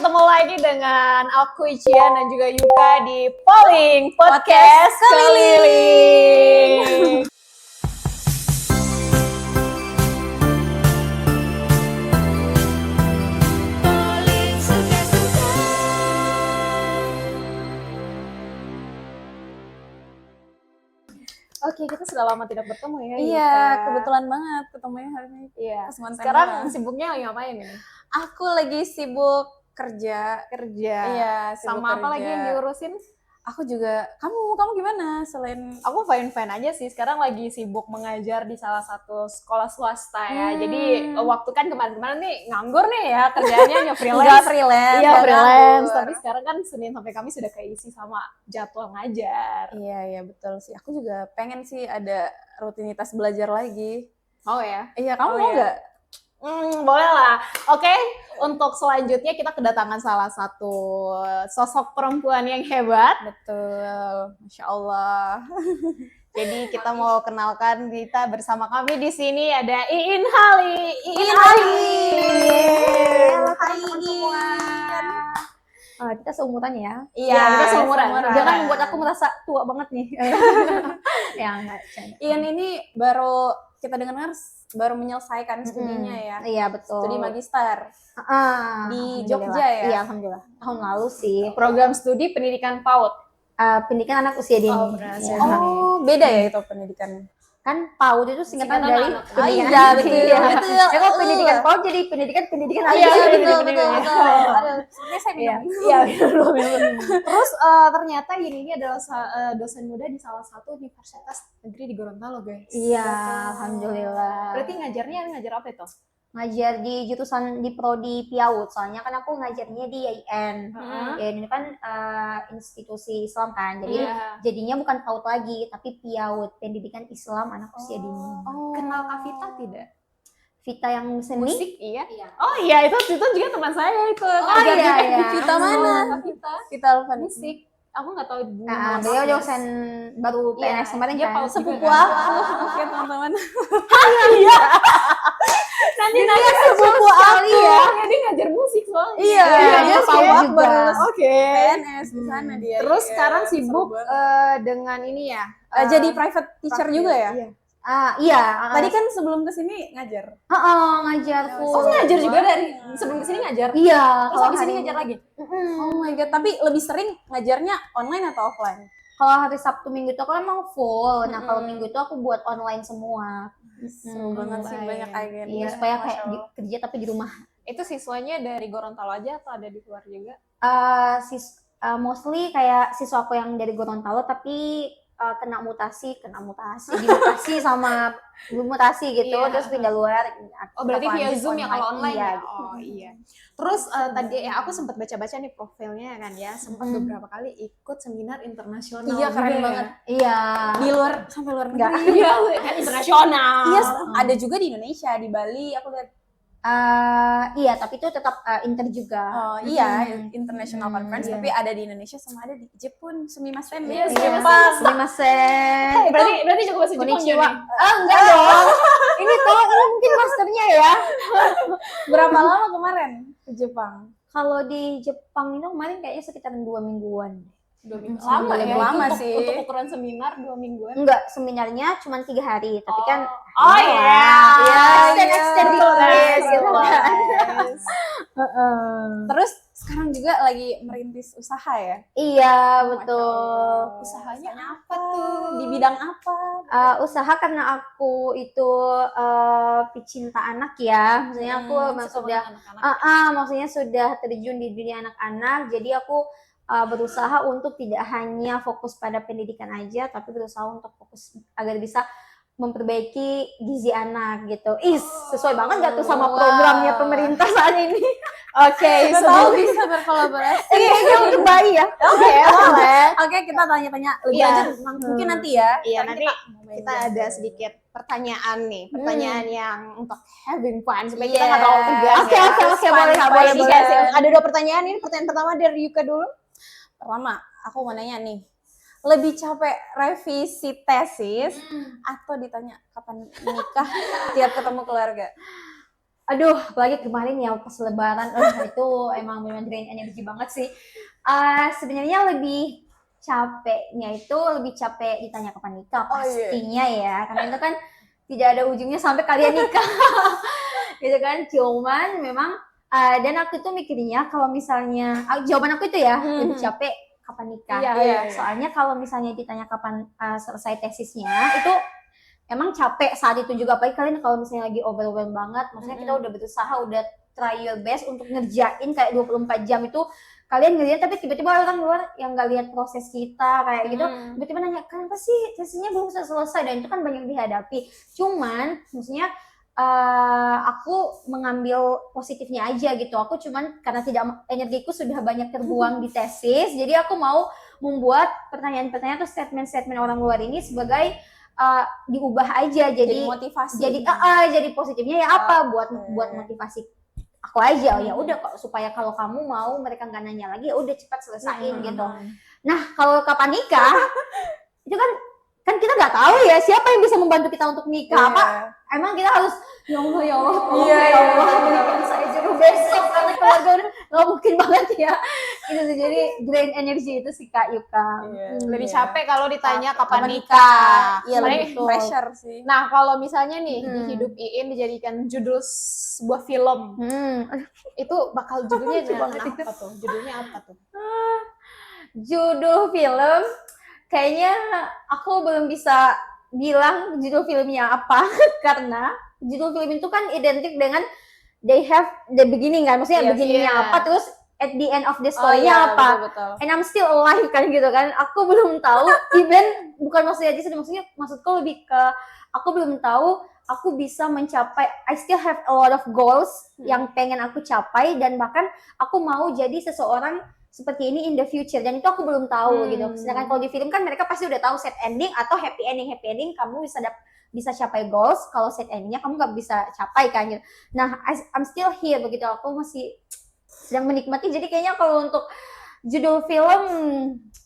ketemu lagi dengan aku Ician dan juga Yuka di Polling Podcast Keliling. Oke, kita sudah lama tidak bertemu ya. Iya, Yuka. kebetulan banget ketemunya hari ini. Iya. Kesemuan Sekarang tanggal. sibuknya lagi ngapain ini? Aku lagi sibuk kerja. Iya, sibuk sama apa kerja. lagi yang diurusin? Aku juga. Kamu gimana selain? Aku fine-fine aja sih. Sekarang lagi sibuk mengajar di salah satu sekolah swasta ya. Jadi waktu kan kemarin-kemarin nih nganggur nih ya kerjanya hanya freelance. Nggak freelance. Iya nggak freelance. nganggur. Tapi sekarang kan Senin sampai Kamis sudah keisi sama jadwal ngajar. Iya betul sih. Aku juga pengen sih ada rutinitas belajar lagi. Oh ya. Iya, kamu Oh, mau iya. nggak? Boleh lah. Oke, untuk selanjutnya kita kedatangan salah satu sosok perempuan yang hebat. Betul. Masya Allah. Jadi kita mau kenalkan kita bersama kami di sini ada Iin Hali. Iin Hali. Halo, Hai Iin. Kita seumuran ya. Iya, kita seumuran. Jangan membuat aku merasa tua banget nih. Ya enggak. Ian ini baru kita dengar baru menyelesaikan studinya ya. Iya betul. Studi magister. Di Alhamdulillah. Jogja ya? Iya alhamdulillah. Tahun lalu sih. Program studi pendidikan PAUD. Pendidikan anak usia dini. Oh, berhasil. Ya. Oh, beda ya itu pendidikan. Kan PAUD itu singkatan Singkatan dari anak. pendidikan. Iya, betul, Iya. betul. Ya kok pendidikan PAUD jadi pendidikan Iya, aja. betul, betul. Aduh, sepertinya saya Iya. minum. Iya, belum. Terus ternyata ini adalah dosen muda di salah satu universitas negeri di Gorontalo, guys. Iya, alhamdulillah. Berarti ngajar apa itu? Ngajar di jurusan di prodi PIAUD. Soalnya kan aku ngajarnya di IAIN. Ya ini kan institusi Islam kan. Jadi Iya. jadinya bukan PAUD lagi, tapi PIAUD, Pendidikan Islam Anak Usia Dini. Kenal Kak Vita tidak? Vita yang seni? Musik, iya. Oh iya, itu juga teman saya itu. iya, iya. Vita mana? Kak Vita. Kita Alvan. Musik. Aku nggak tahu Nah, beliau dosen baru PNS kemarin dia kan. PAUD Sepupu juga. aku. Oke, teman-teman. Nanti sepupu aku. ya. Dia ngajar musik soalnya. Iya, dia tahu juga. Akbar. Oke. PNS di sana dia. Terus Iya, sekarang seru sibuk banget. dengan ini ya. Jadi private teacher juga ya? Iya. Iya. Tadi kan sebelum kesini ngajar. Ngajar full. Oh, ngajar juga dari sebelum kesini ngajar. Iya. Terus Kalau habis ini hari ngajar lagi. Oh my god, tapi lebih sering ngajarnya online atau offline? Kalau hari Sabtu Minggu itu aku emang full. Nah, kalau Minggu itu aku buat online semua. Seru banget sih, baik. banyak agenda. Iya, supaya Masya kayak Allah. kerja tapi di rumah. Itu siswanya dari Gorontalo aja atau ada di luar juga? Mostly kayak siswa aku yang dari Gorontalo tapi kena mutasi dimutasi sama belum mutasi gitu, Iya. terus pindah luar. Oh, berarti Aku via lanjut Zoom ya kalau online iya. ya? Oh iya. Terus tadi ya aku sempat baca-baca nih profilnya kan ya, sempat beberapa kali ikut seminar internasional. Iya, keren juga ya. banget. Iya. Di luar, sampai luar Enggak. negeri. Iya, kan internasional. Iya, ada juga di Indonesia, di Bali aku lihat. Iya, tapi itu tetap inter juga. Oh iya, international conference, iya. tapi ada di Indonesia sama ada di Jepun, sumimasen. Iya, Jepang. Sumimasen. Berarti cukup bahasa Jepang Konnichiwa. ya? Enggak dong. Ini mungkin masternya ya. Berapa lama kemarin ke Jepang? Kalau di Jepang itu kemarin kayaknya sekitar 2 mingguan. 2 minggu. Lama ya, lama Untuk- sih. Untuk ukuran seminar 2 mingguan. Enggak, seminarnya cuma 3 hari, tapi kan Oh iya. extend Betul, dikit, guys. gitu kan. Guys. Terus sekarang juga lagi merintis usaha ya? Iya, Masya betul. Allah. Usahanya apa tuh? Di bidang apa? Usaha karena aku itu pecinta anak ya. Maksudnya aku memang sudah maksudnya sudah terjun di dunia anak-anak, jadi aku berusaha untuk tidak hanya fokus pada pendidikan aja, tapi berusaha untuk fokus agar bisa memperbaiki gizi anak gitu. Sesuai banget gak tuh sama programnya pemerintah saat ini? Oke, Kita tahu bisa berkolaborasi. Kayaknya untuk bayi ya. Oke, boleh. Oke, kita tanya-tanya lebih Iya. lanjut mungkin nanti ya. Iya, Sekarang nanti kita ada sedikit pertanyaan nih, pertanyaan yang untuk having fun supaya kita nggak terlalu tegas. Oke, ya. oke, boleh, Fun, boleh, fun, boleh. guys. Ada 2 pertanyaan ini. Pertanyaan pertama dari Yuka dulu. Pertama, aku mau nanya nih. Lebih capek revisi tesis atau ditanya kapan nikah tiap ketemu keluarga? Aduh, apalagi kemarin ya pas lebaran, itu emang memang drain energi banget sih. Sebenarnya lebih capeknya itu lebih capek ditanya kapan nikah Oh, iya. pastinya ya, karena itu kan tidak ada ujungnya sampai kalian nikah. Gitu kan. Cuman memang dan aku tuh mikirnya kalau misalnya jawaban aku itu ya lebih capek kapan nikah. Iya, iya. Soalnya kalau misalnya ditanya kapan selesai tesisnya itu emang capek saat itu juga, apalagi kalian kalau misalnya lagi overwhelmed banget, maksudnya kita udah berusaha, udah try your best untuk ngerjain kayak 24 jam itu kalian ngerjain, tapi tiba-tiba orang luar yang nggak lihat proses kita kayak gitu, tiba-tiba nanya, kenapa sih tesisnya belum selesai, dan itu kan banyak dihadapi. Cuman maksudnya aku mengambil positifnya aja gitu, aku cuman karena energiku sudah banyak terbuang di tesis, jadi aku mau membuat pertanyaan-pertanyaan atau statement-statement orang luar ini sebagai diubah aja jadi motivasi. Jadi positifnya ya apa buat motivasi aku aja. Ya udah kok, supaya kalau kamu mau mereka nggak nanya lagi, ya udah cepat selesain gitu. Nah, kalau kapan nikah itu kan kita nggak tahu ya siapa yang bisa membantu kita untuk nikah. Apa emang kita harus ya Allah ya Allah ya Allah berikan saya jodoh besok karena keluarga udah nggak mungkin banget ya. Itu sih, jadi drain energi itu sih Kak Yuka. Lebih capek kalau ditanya kapan nikah. Iya, Makanya- lebih pressure sih. Nah, kalau misalnya nih di hidup Iin dijadikan judul sebuah film, itu bakal judulnya apa tuh? Judulnya apa tuh? Judul film kayaknya aku belum bisa bilang judul filmnya apa karena judul film itu kan identik dengan they have the beginning kan, maksudnya beginningnya apa, terus at the end of the story-nya apa. Betul. And I'm still alive kan gitu kan, aku belum tahu even bukan maksudnya aja, maksudnya maksudku lebih ke aku belum tahu aku bisa mencapai, I still have a lot of goals yang pengen aku capai, dan bahkan aku mau jadi seseorang seperti ini in the future, dan itu aku belum tahu gitu. Sedangkan kalau di film kan mereka pasti udah tahu set ending atau happy ending kamu bisa capai goals, kalau set endingnya kamu nggak bisa capai kan gitu. Nah, I'm still here begitu, aku masih sedang menikmati, jadi kayaknya kalau untuk judul film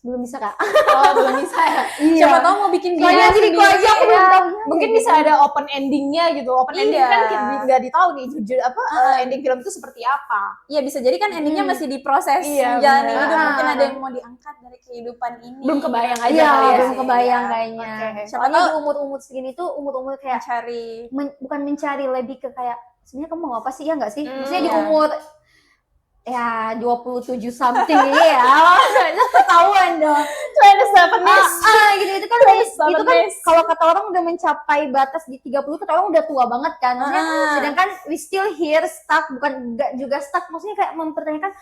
belum bisa Kak. Oh, belum bisa ya. Siapa tahu mau bikin Soalnya diriku aja aku belum tahu. Mungkin bisa ada open endingnya gitu. Open ending kan nggak ditahu nih jujur ending film itu seperti apa. Iya, bisa jadi kan endingnya masih diproses menjalani hidup, mungkin ada yang mau diangkat dari kehidupan ini. Belum kebayang aja Iya, kali ya. belum kebayang kayaknya. Soalnya tahu di umur-umur segini tuh umur-umur kayak cari bukan mencari, lebih ke kayak sebenarnya kamu mau apa sih, ya nggak sih? Maksudnya di umur ya 27 something ini ya, itu ketahuan dong. 27 Gitu itu kan kalau kata orang udah mencapai batas di 30, kata orang udah tua banget kan. Maksudnya sedangkan we still here stuck, bukan enggak juga stuck, maksudnya kayak mempertanyakan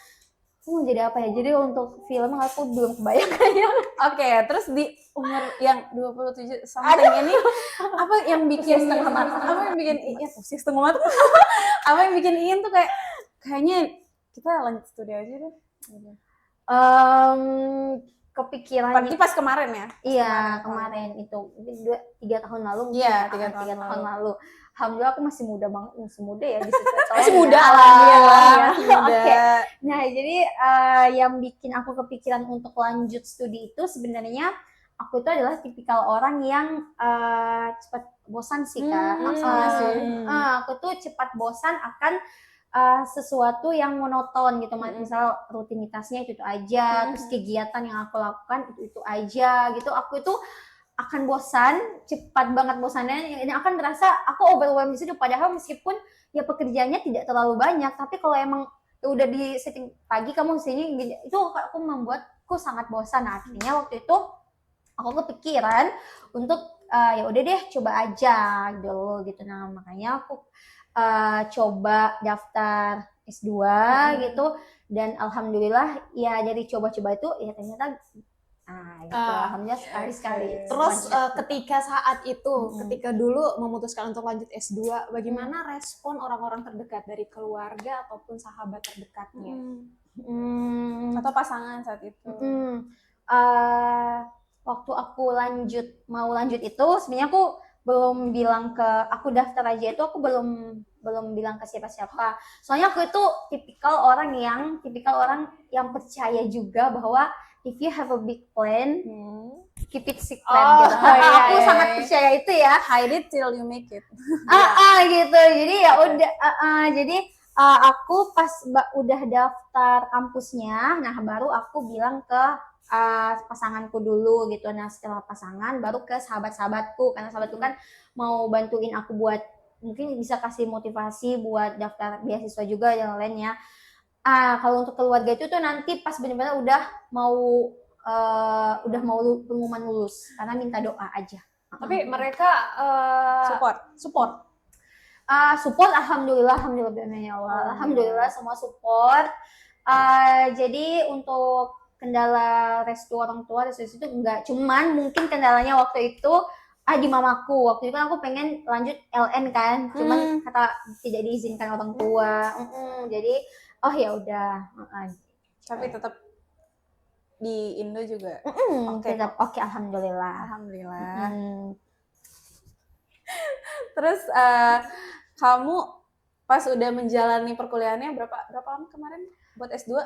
jadi apa ya. Jadi untuk film aku belum kebayang kayaknya. Oke, terus di umur yang 27 something ini apa yang bikin apa yang bikin ya setengah mata apa yang bikin Iin tuh kayaknya kita lanjut studi aja deh. Kepikiran Berarti pas kemarin ya? Iya, kemarin itu 3 tahun lalu. Iya, 3 tahun lalu. Alhamdulillah aku masih muda banget, masih muda ya di situ. Masih muda alhamdulillah. Oke. Nah, jadi yang bikin aku kepikiran untuk lanjut studi itu sebenarnya aku itu adalah tipikal orang yang cepat bosan sih Kak. Aku tuh cepat bosan akan sesuatu yang monoton gitu, misal rutinitasnya itu aja, terus kegiatan yang aku lakukan itu aja gitu, aku itu akan bosan, cepat banget bosannya, dan akan merasa aku overwhelmed di situ. Padahal meskipun ya pekerjaannya tidak terlalu banyak, tapi kalau emang udah di setting pagi kamu sini, itu aku membuatku sangat bosan. Nah, akhirnya waktu itu aku kepikiran untuk ya udah deh coba aja dulu gitu. Nah, makanya aku coba daftar S2 gitu, dan alhamdulillah ya dari coba-coba itu ya ternyata gitu. Alhamdulillah sekali. Terus ketika saat itu, ketika dulu memutuskan untuk lanjut S2, bagaimana respon orang-orang terdekat dari keluarga ataupun sahabat terdekatnya? Atau pasangan saat itu? Waktu aku mau lanjut itu sebenarnya aku belum bilang aku daftar aja itu, aku belum bilang ke siapa-siapa. Soalnya aku itu tipikal orang yang percaya juga bahwa if you have a big plan, keep it secret Oh, gitu. iya, Aku iya, sangat iya. percaya itu ya. Hide it till you make it. Gitu. Jadi ya udah jadi aku pas udah daftar kampusnya, nah baru aku bilang ke pasanganku dulu gitu. Nah setelah pasangan baru ke sahabat-sahabatku, karena sahabatku kan mau bantuin aku buat mungkin bisa kasih motivasi buat daftar beasiswa juga yang lainnya. Kalau untuk keluarga itu tuh nanti pas benar-benar udah mau pengumuman lulus, karena minta doa aja. Tapi mereka support. Support alhamdulillah ya Allah. Alhamdulillah semua support. Jadi untuk kendala restu orang tua itu enggak, cuman mungkin kendalanya waktu itu di mamaku. Waktu itu kan aku pengen lanjut LN kan, cuman kata tidak diizinkan orang tua. Jadi ya udah. Tapi tetap di Indo juga. Tetap oke alhamdulillah. Alhamdulillah. Terus kamu pas udah menjalani perkuliahannya berapa lama kemarin buat S2?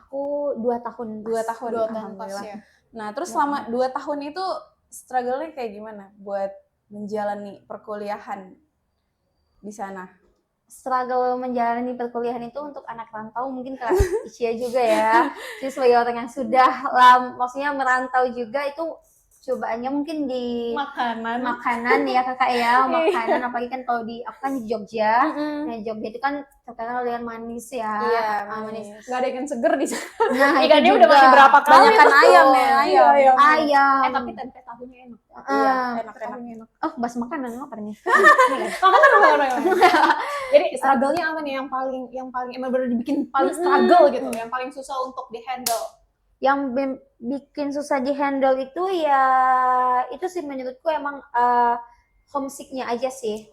Aku 2 tahun. 2 tahun. Pas ya. Nah, terus selama 2 tahun itu struggle-nya kayak gimana buat menjalani perkuliahan di sana? Struggle menjalani perkuliahan itu untuk anak rantau mungkin Kak Icia juga ya. Jadi sebagai orang yang sudah maksudnya merantau juga, itu cobaannya mungkin di makanan ya Kakak ya. Makanan apalagi kan kalau aku kan di Jogja. Nah Jogja itu kan terkenal dengan manis ya. Iya, manis. Nggak ada ikan seger di sana. Nah, ikannya itu udah juga mati berapa kali. Banyakan ayam ya, ayam. Tapi tempe tahunya enak. Iya, Tempe tahunya enak. Bahas makanan apa nih? Makanan. Jadi struggle-nya apa nih yang paling emang benar dibikin paling struggle gitu, yang paling susah untuk di-handle? Yang bikin susah di-handle itu ya itu sih menurutku emang homesick-nya aja sih.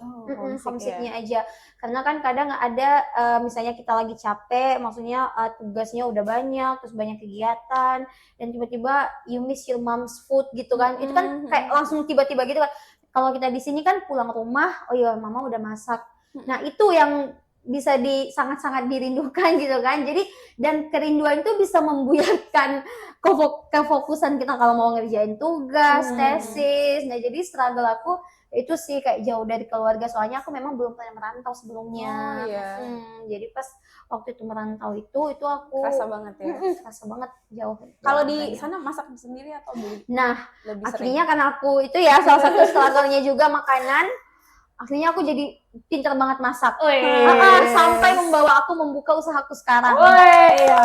Homesick-nya aja. Karena kan kadang ada misalnya kita lagi capek, maksudnya tugasnya udah banyak, terus banyak kegiatan, dan tiba-tiba you miss your mom's food gitu kan. Itu kan kayak langsung tiba-tiba gitu kan. Kalau kita di sini kan pulang rumah, oh iya mama udah masak. Nah, itu yang bisa sangat-sangat dirindukan gitu kan. Jadi dan kerinduan itu bisa membuyarkan kefokusan kita kalau mau ngerjain tugas, tesis. Nah, jadi struggle aku itu sih kayak jauh dari keluarga, soalnya aku memang belum pernah merantau sebelumnya. Jadi pas waktu itu merantau itu aku kerasa banget ya. Kerasa banget jauh. Kalau di sana masak sendiri atau beli? Nah, lebih akhirnya karena aku itu ya salah satu struggle-nya juga makanan. Akhirnya aku jadi pinter banget masak. Sampai membawa aku membuka usahaku sekarang.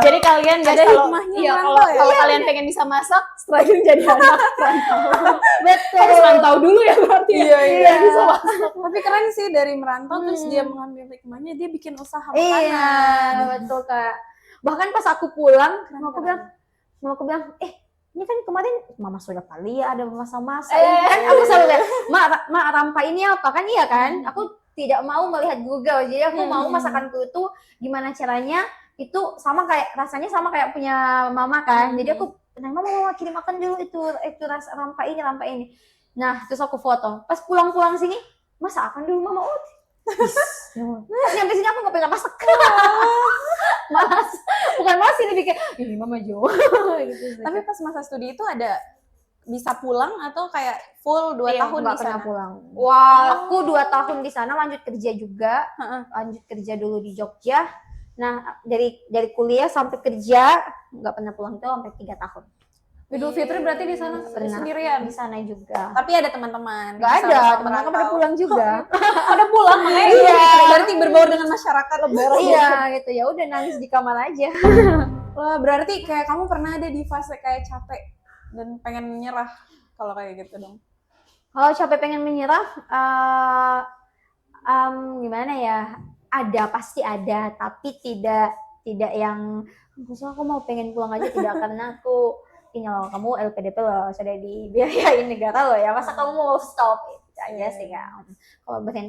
Jadi kalian guys, kalau kalian pengen bisa masak, struggle jadi anak rantau. Betul. Harus rantau dulu ya berarti. Iya. Bisa masak. Tapi keren sih dari merantau terus dia mengambil hikmahnya, dia bikin usaha makanan. Iya, betul Kak. Bahkan pas aku pulang, aku bilang, ini kan kemarin mama sudah kali ya ada masa-masa kan aku selalu lihat mak rampa ini apa kan, iya kan, aku tidak mau melihat Google, jadi aku mau masakanku itu gimana caranya itu rasanya sama kayak punya mama kan. Jadi aku mama kirim makan dulu itu rasa rampa ini. Nah terus aku foto pas pulang sini, masakan dulu mama. Nyampe sini aku nggak pernah masak. Bukan ini bikin ini mama Jo. Gitu. Tapi pas masa studi itu ada bisa pulang atau kayak full 2 tahun di sana? Pulang. Wow. Aku 2 tahun di sana, lanjut kerja juga. Lanjut kerja dulu di Jogja. Nah, dari kuliah sampai kerja nggak pernah pulang, itu sampai 3 tahun. Idul Fitri berarti di sana sendirian? Di sana juga. Tapi ada teman-teman? Nggak ada, teman-teman pada pulang juga. Pada pulang, makanya iya. Berarti berbaur dengan masyarakat lebaran. Iya, gitu ya. Udah nangis di kamar aja. Wah, berarti kayak kamu pernah ada di fase kayak capek dan pengen menyerah kalau kayak gitu dong? Kalau capek pengen menyerah, gimana ya? Pasti ada, tapi tidak yang aku mau pengen pulang aja, tidak, karena aku ini loh, kamu LPDP loh, sudah dibiayain negara loh ya, masa kamu mau stop? Itu aja sih Kak.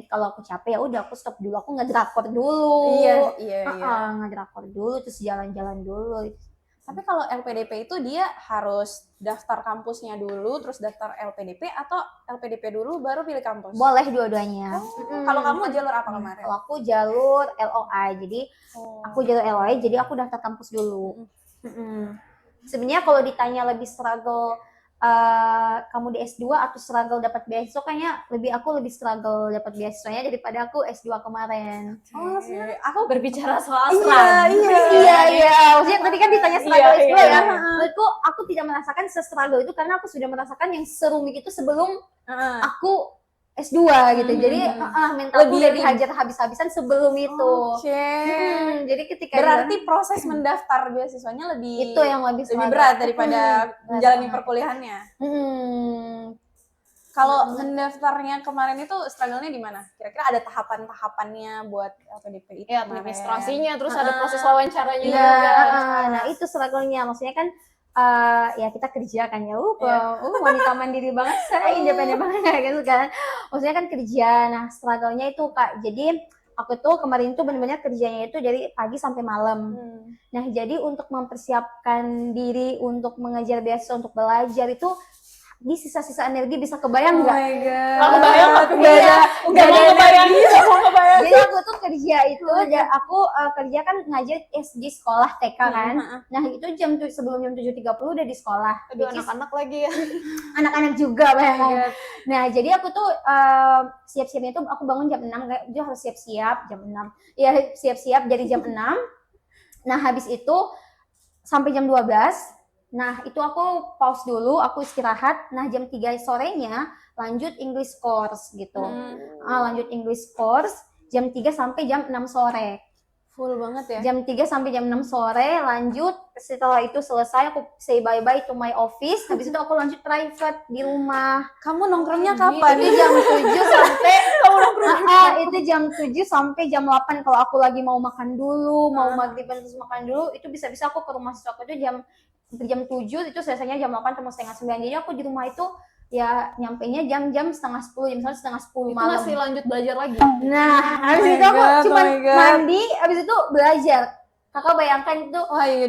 Kalau aku capek ya udah aku stop dulu, aku ngedrakor dulu. Iya. Ngedrakor dulu, terus jalan-jalan dulu. Tapi kalau LPDP itu dia harus daftar kampusnya dulu, terus daftar LPDP, atau LPDP dulu baru pilih kampus? Boleh dua-duanya. Kalau kamu jalur apa kemarin? Kalau aku jalur LOI, jadi aku jalur LOI, jadi aku daftar kampus dulu. Sebenarnya kalau ditanya lebih struggle kamu di S2 atau struggle dapat beasiswa, kayaknya aku lebih struggle dapat beasiswanya daripada aku S2 kemarin. Aku berbicara soal Iya, struggle. Iya. Maksudnya tadi kan ditanya struggle S2 Iya. ya. Menurutku aku tidak merasakan se-struggle itu karena aku sudah merasakan yang serumit itu sebelum aku S2 gitu. Jadi mentalku udah dihajar habis-habisan sebelum itu. Jadi ketika berarti proses mendaftar beasiswanya lebih itu yang lebih berat daripada menjalani perkuliahannya. Kalau mendaftarnya kemarin itu struggle-nya di mana? Kira-kira ada tahapan-tahapannya buat LPDP itu? Ya, administrasinya, terus ada proses wawancaranya Iya, juga. nah itu struggle-nya. Maksudnya kan ya kita kerja kan ya, wanita mandiri banget, saya independen banget gitu kan. Maksudnya kan kerja, nah struggle-nya itu Kak. Jadi aku tuh kemarin tuh benar-benar kerjanya itu dari pagi sampai malam. Nah jadi untuk mempersiapkan diri untuk mengejar beasiswa, untuk belajar itu di sisa-sisa energi bisa kebayang nggak? Nggak kebayang, nggak mau kebayang. Jadi aku tuh kerja itu, aku kerja kan ngajar di sekolah TK kan. Nah itu sebelum jam 7.30 udah di sekolah. Aduh, anak-anak lagi ya. Anak-anak juga bayangin. Nah jadi aku tuh siap-siapnya tuh aku bangun jam 6, kayak dia harus siap-siap jam 6. Ya siap-siap dari jam 6. Nah habis itu sampai jam 12. Nah itu aku pause dulu, aku istirahat. Nah jam 3 sorenya lanjut English course gitu. Lanjut English course jam 3 sampai jam 6 sore. Full banget ya? Jam 3 sampai jam 6 sore lanjut. Setelah itu selesai aku say bye-bye to my office. Habis itu aku lanjut private di rumah. Kamu nongkrongnya kapan? Itu jam 7 sampai itu jam 7 sampai jam 8 kalau aku lagi mau makan dulu, mau maghriban terus makan dulu, itu bisa-bisa aku ke rumah siswaku itu jam 7 itu selesainya jam 8 atau setengah 9. Jadi aku di rumah itu ya nyampainya jam setengah 10, jam setengah 10 malam. Itu masih lanjut belajar lagi. Nah, habis itu aku cuma mandi, habis itu belajar. Kakak bayangkan itu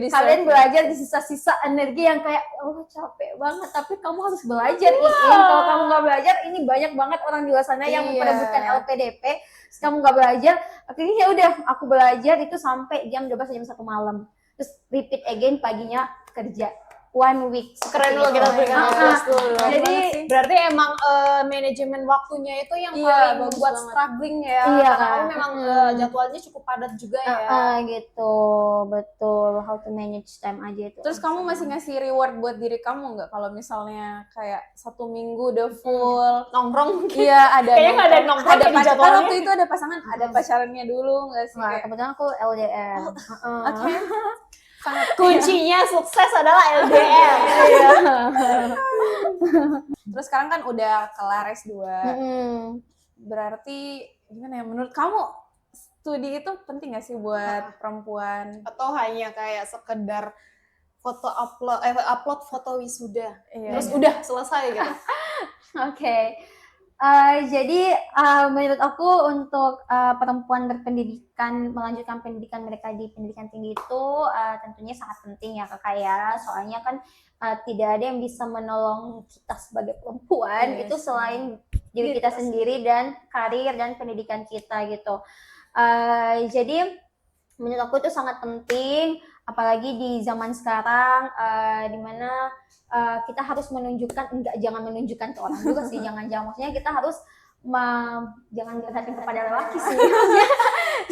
kalian belajar di sisa-sisa energi yang kayak capek banget, tapi kamu harus belajar. Kalau kamu nggak belajar, ini banyak banget orang di luar sana yang memperebutkan LPDP. Kamu nggak belajar, akhirnya ya udah aku belajar itu sampai jam 12 jam 1 malam. Terus repeat again paginya kerja. 1 week. Keren loh kita berikan dulu. Jadi berarti emang manajemen waktunya itu yang paling membuat struggling ya. Iya, karena memang jadwalnya cukup padat juga ya. Gitu, betul. How to manage time aja itu. Terus kamu masih ngasih reward buat diri kamu nggak? Kalau misalnya kayak 1 minggu udah full nongkrong. Iya, ada. Kayaknya nggak ada nongkrong ada di jadwalnya. waktu itu ada pasangan, ada pacarannya dulu nggak sih? Nah, kebetulan aku LDR. Oke. Kuncinya sukses adalah LDR. Terus sekarang kan udah kelar S2. Berarti gimana ya, menurut kamu studi itu penting gak sih buat perempuan? Atau hanya kayak sekedar foto upload foto wisuda. Terus udah selesai gitu. Oke. Jadi menurut aku untuk perempuan berpendidikan, melanjutkan pendidikan mereka di pendidikan tinggi itu tentunya sangat penting ya Kakak ya. Soalnya kan tidak ada yang bisa menolong kita sebagai perempuan itu selain diri kita sendiri dan karir dan pendidikan kita gitu. Jadi menurut aku itu sangat penting, apalagi di zaman sekarang dimana kita harus menunjukkan, jangan menunjukkan ke orang juga sih, jangan maksudnya kita harus jangan berhati kepada lelaki sih,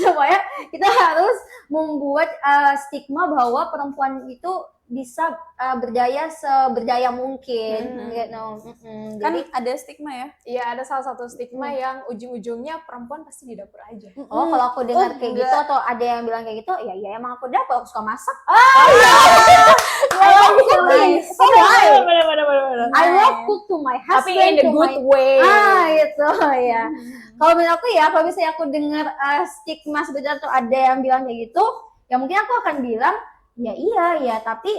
supaya kita harus membuat stigma bahwa perempuan itu bisa berdaya mungkin, gitu. Kan Jadi ada stigma ya? Iya, ada salah satu stigma yang ujung-ujungnya perempuan pasti di dapur aja. kalau aku dengar kayak gitu atau ada yang bilang kayak gitu, ya emang aku dapur, aku suka masak. I love cook to my husband. Tapi in a good way. Gitu ya. Kalau menurut aku ya, kalau misalnya aku dengar stigma seperti itu atau ada yang bilang kayak gitu, ya mungkin aku akan bilang, ya iya ya. Tapi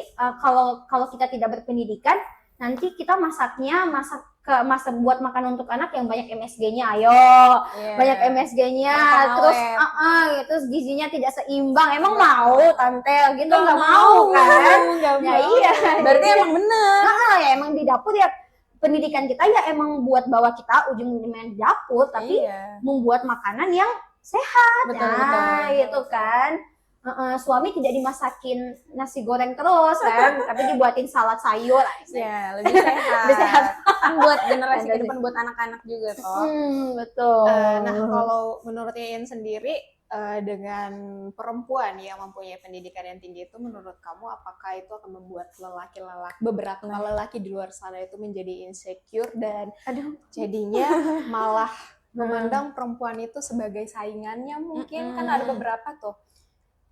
kalau kita tidak berpendidikan, nanti kita masak buat makan untuk anak yang banyak MSG-nya, banyak MSG-nya, terus gizinya tidak seimbang. Emang mau tante gitu? Nggak mau kan? Ya iya. Berarti emang bener. Ya emang di dapur ya, pendidikan kita ya emang buat bawa kita ujung-ujungnya di dapur, tapi membuat makanan yang sehat. Betul. Gitu kan. suami tidak dimasakin nasi goreng terus kan, tapi dibuatin salad sayur. Ya, lebih sehat. Lebih sehat. Kan buat generasi ke Betul. depan, buat anak-anak juga toh. Betul. Nah, kalau menurut Iin sendiri, dengan perempuan yang mempunyai pendidikan yang tinggi itu, menurut kamu apakah itu akan membuat beberapa lelaki di luar sana itu menjadi insecure dan jadinya malah memandang perempuan itu sebagai saingannya mungkin? Kan ada beberapa tuh.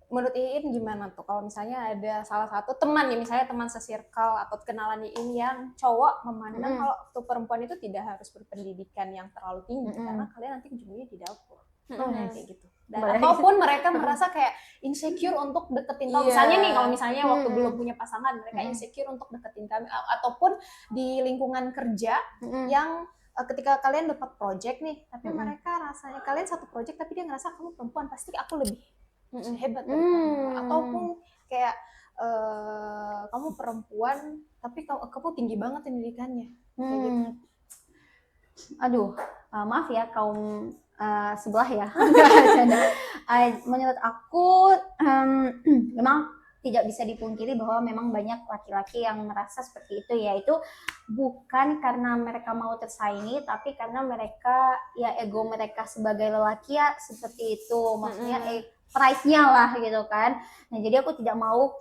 Menurut Iin gimana tuh kalau misalnya ada salah satu teman nih, misalnya teman sesirkel atau kenalan Iin yang cowok memandang kalau tuh perempuan itu tidak harus berpendidikan yang terlalu tinggi karena kalian nanti ujungnya di dapur. Kayak gitu. Dan ataupun mereka merasa kayak insecure untuk deketin kamu. Misalnya nih, kalau misalnya waktu belum punya pasangan, mereka insecure untuk deketin kami. Ataupun di lingkungan kerja yang ketika kalian dapat project nih, tapi mereka rasanya kalian satu project tapi dia ngerasa kamu perempuan, pasti aku lebih hebat dari kamu. Ataupun kayak kamu perempuan tapi kamu tinggi banget pendidikannya. Kayak gitu. Aduh, maaf ya kaum sebelah ya. Menurut aku memang tidak bisa dipungkiri bahwa memang banyak laki-laki yang merasa seperti itu, yaitu bukan karena mereka mau tersaingi, tapi karena mereka ya ego mereka sebagai lelaki ya seperti itu, maksudnya pride-nya lah gitu kan. Nah jadi aku tidak mau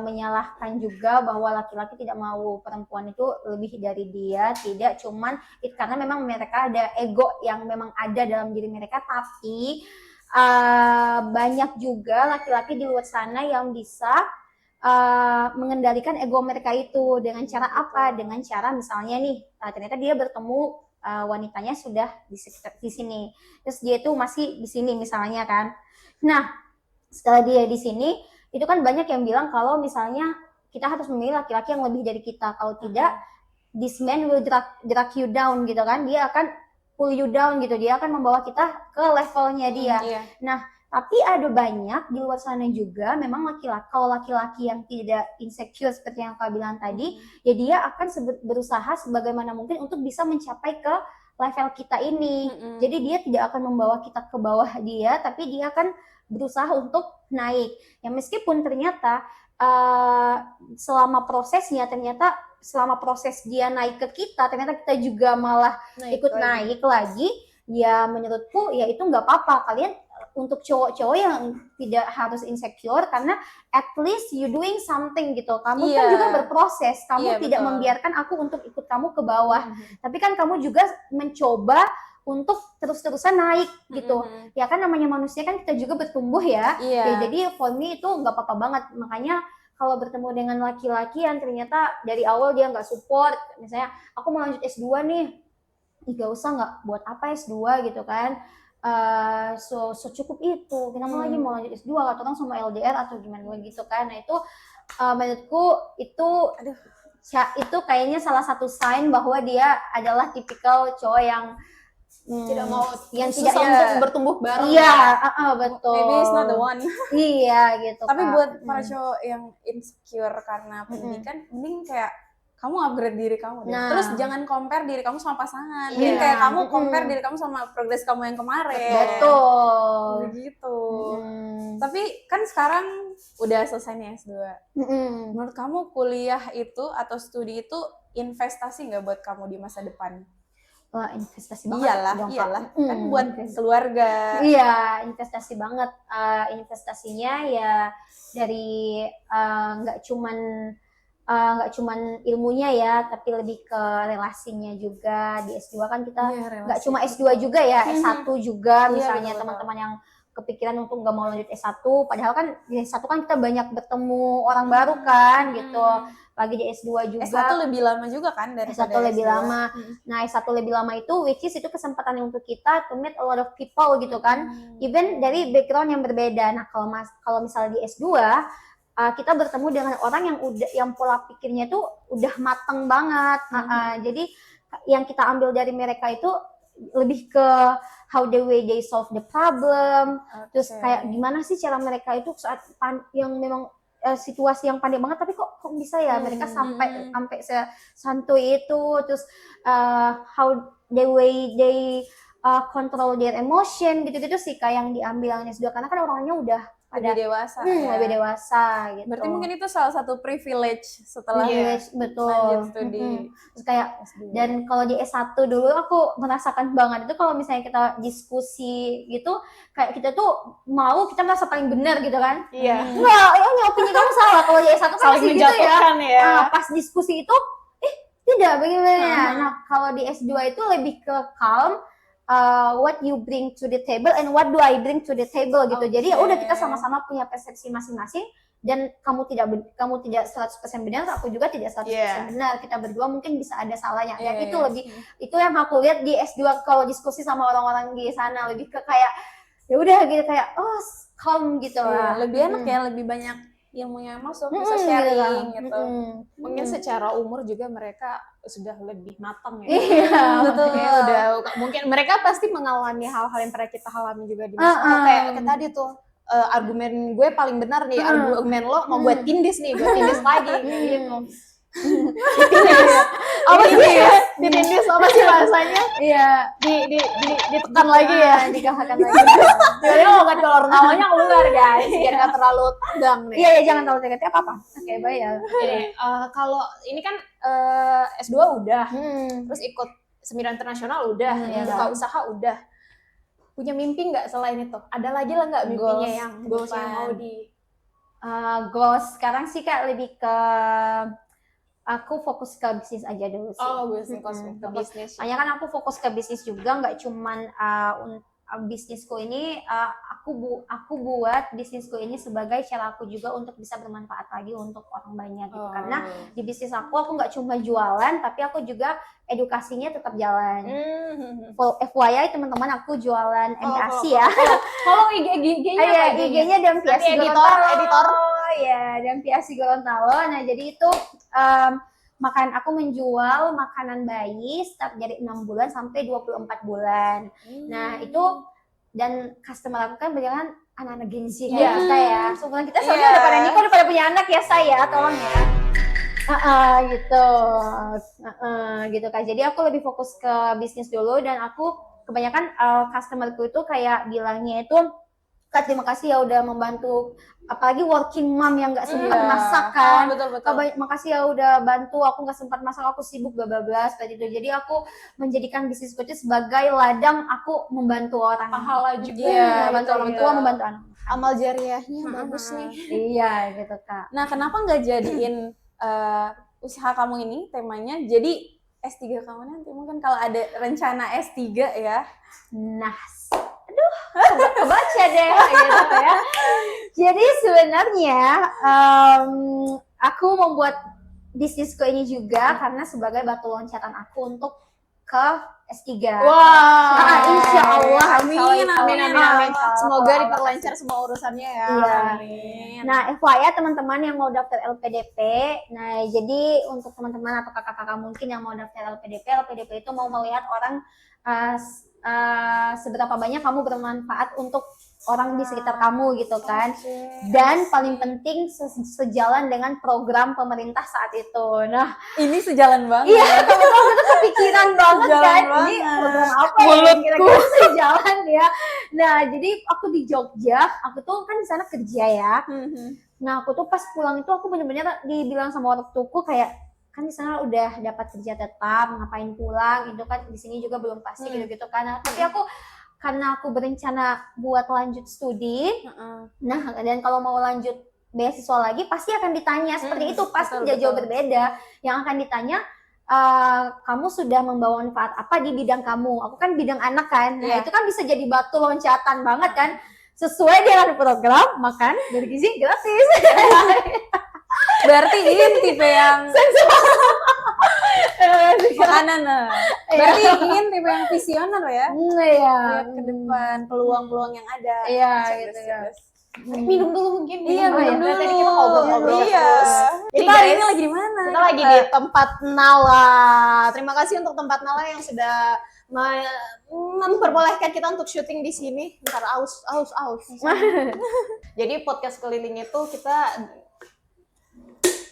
menyalahkan juga bahwa laki-laki tidak mau perempuan itu lebih dari dia, tidak, cuman itu karena memang mereka ada ego yang memang ada dalam diri mereka, tapi banyak juga laki-laki di luar sana yang bisa mengendalikan ego mereka itu dengan cara apa? Dengan cara misalnya nih, ternyata dia bertemu wanitanya sudah di sini, terus dia tuh masih di sini misalnya kan. Nah, setelah dia di sini, itu kan banyak yang bilang kalau misalnya kita harus memilih laki-laki yang lebih dari kita, kalau tidak this man will drag you down gitu kan, dia akan pull you down gitu, dia akan membawa kita ke levelnya dia. Nah, tapi ada banyak di luar sana juga memang kalau laki-laki yang tidak insecure seperti yang kau bilang tadi, ya dia akan berusaha sebagaimana mungkin untuk bisa mencapai ke level kita ini. Jadi dia tidak akan membawa kita ke bawah dia, tapi dia akan berusaha untuk naik. Ya meskipun ternyata selama proses dia naik ke kita, ternyata kita juga malah ikut naik lagi. Ya menurutku ya itu nggak apa-apa. Kalian untuk cowok-cowok yang tidak harus insecure, karena at least you doing something gitu. Kamu kan juga berproses. Kamu tidak membiarkan aku untuk ikut kamu ke bawah. Tapi kan kamu juga mencoba untuk terus-terusan naik gitu. Ya kan namanya manusia kan kita juga bertumbuh ya. Ya jadi for me itu nggak apa-apa banget. Makanya kalau bertemu dengan laki-laki yang ternyata dari awal dia nggak support, misalnya aku mau lanjut S2 nih, nggak usah, nggak buat apa S2 gitu kan. So cukup itu, kita mau lagi mau lanjut S2 atau orang sama LDR atau gimana gitu kan. Nah itu menurutku itu kayaknya salah satu sign bahwa dia adalah tipikal cowok yang tidak mau, yang susah tidak untuk bertumbuh bareng. Betul. Maybe it's not the one. Iya gitu. Tapi buat para cowok yang insecure karena pendidikan, mending kayak kamu upgrade diri kamu deh. Terus jangan compare diri kamu sama pasangan. Mending kayak kamu compare diri kamu sama progres kamu yang kemarin. Betul. Begitu. Tapi kan sekarang udah selesai nih S2. Menurut kamu kuliah itu atau studi itu investasi nggak buat kamu di masa depan? Wah, investasi banget. Iyalah. Kan buat keluarga. Iya, investasi banget. Investasinya ya dari nggak cuman ilmunya ya, tapi lebih ke relasinya juga. Di S2 kan kita nggak cuma S2 juga ya, S1 juga misalnya. Teman-teman yang kepikiran untuk nggak mau lanjut S1, padahal kan di S1 kan kita banyak bertemu orang baru kan gitu. Lagi di S2 juga. S1 lebih lama juga kan daripada S1 lebih lama. Nah, S1 lebih lama itu which is itu kesempatan untuk kita to meet a lot of people gitu kan. Even dari background yang berbeda. Nah, kalau misalnya di S2 kita bertemu dengan orang yang pola pikirnya itu udah mateng banget. Jadi yang kita ambil dari mereka itu lebih ke how the way they solve the problem. Terus kayak gimana sih cara mereka itu saat yang memang situasi yang pandai banget, tapi kok bisa ya mereka sampai santuy itu. Terus how the way they control their emotion gitu-gitu sih kayak yang diambil yang S2, karena kan orangnya udah lebih dewasa. lebih dewasa gitu. Berarti mungkin itu salah satu privilege setelah betul. lanjut studi. Terus kayak dan kalau di S1 dulu aku merasakan banget itu kalau misalnya kita diskusi gitu kayak kita tuh kita merasa paling benar gitu kan. Iya. Enggak, ini opini kamu salah. Kalau di S1 kan Saling masih gitu ya. menjatuhkan ya. Pas diskusi itu tidak bagaimana. Nah, kalau di S2 itu lebih ke calm, what you bring to the table and what do I bring to the table gitu. Jadi ya udah kita sama-sama punya persepsi masing-masing dan kamu tidak 100% benar, aku juga tidak 100% benar. Kita berdua mungkin bisa ada salahnya. Dan itu yang aku lihat di S2 kalau diskusi sama orang-orang di sana lebih ke kayak ya udah gitu kayak calm gitu lah. Lebih enak ya, lebih banyak ilmunya masuk, bisa sharing gitu. Mungkin secara umur juga mereka sudah lebih matang ya. Iya, betul. Mungkin mereka pasti mengalami hal-hal yang pernah kita alami juga di masa kayak tadi tuh argumen gue paling benar nih, argumen lo mau gue tindis nih, gue tindis lagi kayak gitu. Ditindis apa sih bahasanya? Iya, ditekan lagi ya, dikatakan lagi. Jadi logat kolor namanya keluar guys, biar nggak terlalu tegang nih. Iya, jangan terlalu negatif apa-apa. Oke, baik ya. Kalau ini kan S2 udah, terus ikut seminar internasional udah, buka usaha udah. Punya mimpi nggak selain itu? Ada lagi lah nggak mimpinya yang goals yang mau di goals sekarang sih Kak lebih ke aku fokus ke bisnis aja dulu sih. Ke bisnis. Makanya kan aku fokus ke bisnis juga, nggak cuman bisnisku ini aku buat bisnisku ini sebagai cara aku juga untuk bisa bermanfaat lagi untuk orang banyak gitu. Karena di bisnis aku nggak cuma jualan, tapi aku juga edukasinya tetap jalan. FYI teman-teman, aku jualan MPASI ya. Kalau IG-nya IG-nya Dampiasi editor. Ya, Dampiasi Gorontalo. Nah, jadi itu aku menjual makanan bayi start dari 6 bulan sampai 24 bulan. Nah, itu dan customer aku kan banyak anak-anak Gen Z kayak kita ya. Sebenarnya kita soalnya udah pada nikah, udah pada punya anak ya saya, tolong ya. Gitu kan. Jadi aku lebih fokus ke bisnis dulu dan aku kebanyakan customerku itu kayak bilangnya itu Kak, terima kasih ya udah membantu, apalagi working mom yang nggak sempat masak kan. Betul. Kak, makasih ya udah bantu, aku nggak sempat masak, aku sibuk bla bla bla seperti itu. Jadi aku menjadikan bisnis coach sebagai ladang aku membantu orang. Pahala juga. Iya, bantu orang tua, membantu anak. Amal jariahnya bagus nih. Iya, gitu Kak. Nah, kenapa nggak jadiin usaha kamu ini temanya jadi S3 kamu nanti? Mungkin kalau ada rencana S3 ya. Nah, kebaca deh gitu ya. Jadi sebenarnya aku membuat bisnisku ini juga karena sebagai batu loncatan aku untuk ke S3. Insya Allah. Amin. Semoga diperlancar semua urusannya ya. Iya. Amin. Nah, FYI teman-teman yang mau daftar LPDP, nah jadi untuk teman-teman atau kakak-kakak mungkin yang mau daftar LPDP itu mau melihat orang seberapa banyak kamu bermanfaat untuk orang di sekitar kamu gitu kan. Dan paling penting sejalan dengan program pemerintah saat itu. Nah, ini sejalan banget. Iya, teman-teman itu kepikiran banget kan. Ini program apa ya kira-kira sejalan ya. Nah, jadi aku di Jogja, aku tuh kan di sana kerja ya. Nah, aku tuh pas pulang itu aku bener-bener dibilang sama orang tuaku kayak kan di sana udah dapat kerja tetap, ngapain pulang itu kan di sini juga belum pasti gitu kan. Nah, tapi karena aku berencana buat lanjut studi, nah dan kalau mau lanjut beasiswa lagi pasti akan ditanya seperti itu, pasti jauh berbeda. Yang akan ditanya kamu sudah membawa manfaat apa di bidang kamu. Aku kan bidang anak kan, nah itu kan bisa jadi batu loncatan banget kan, sesuai dengan program makan bergizi gratis. Berarti ini tipe yang makanan. Berarti ingin tipe yang visioner ya. Iya. Lihat ke depan peluang-peluang yang ada. Iya, gitu ya. Minum dulu mungkin. Iya, minum dulu. Tadi kita ngobrol-ngobrol. Iya. Jadi Kita hari guys, ini lagi di mana? kita lagi di tempat Nala. Terima kasih untuk tempat Nala yang sudah memperbolehkan kita untuk syuting di sini. Bentar, aus. Jadi podcast keliling itu kita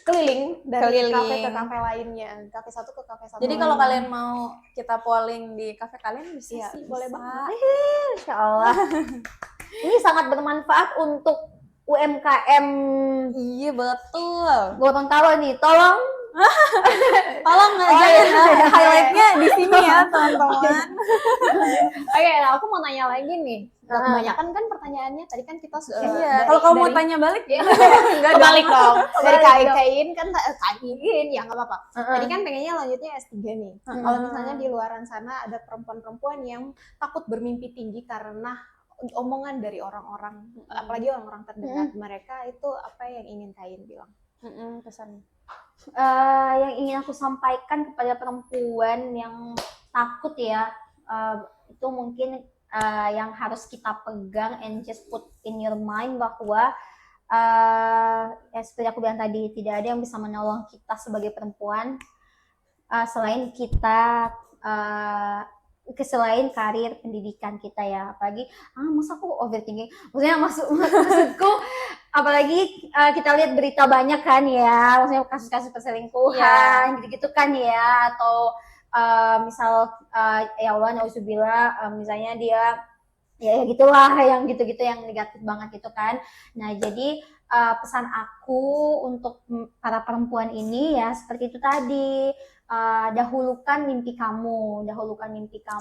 keliling dari kafe ke kafe lainnya, kafe satu ke kafe satu. Jadi kalau kalian mau kita polling di kafe kalian bisa sih, boleh banget. Insya Allah. Ini sangat bermanfaat untuk UMKM Iya betul. Gorontalo nih, tolong. Tolong jangan highlightnya di sini ya teman-teman. Oke, nah aku mau nanya lagi nih. Kebanyakan kan pertanyaannya tadi kan kita Iya. Kalau kamu mau tanya balik ya. Enggak kebalik dong. Dari Kebalik dong. kain kan kain ya nggak apa-apa. Tadi kan pengennya lanjutnya S3 nih. Kalau misalnya di luaran sana ada perempuan-perempuan yang takut bermimpi tinggi karena omongan dari orang-orang, apalagi orang-orang terdekat mereka, itu apa yang ingin Kain bilang? Pesan. Yang ingin aku sampaikan kepada perempuan yang takut ya, itu mungkin yang harus kita pegang and just put in your mind bahwa seperti aku bilang tadi, tidak ada yang bisa menolong kita sebagai perempuan selain kita selain karir pendidikan kita ya. Apalagi masa aku overthinking, maksudnya maksudku apalagi kita lihat berita banyak kan ya, maksudnya kasus-kasus perselingkuhan gitu-gitu kan ya, atau misal ya Allah nauzubillah, misalnya dia ya gitulah, yang gitu-gitu yang negatif banget gitu kan. Nah jadi pesan aku untuk para perempuan ini ya seperti itu tadi, dahulukan mimpi kamu.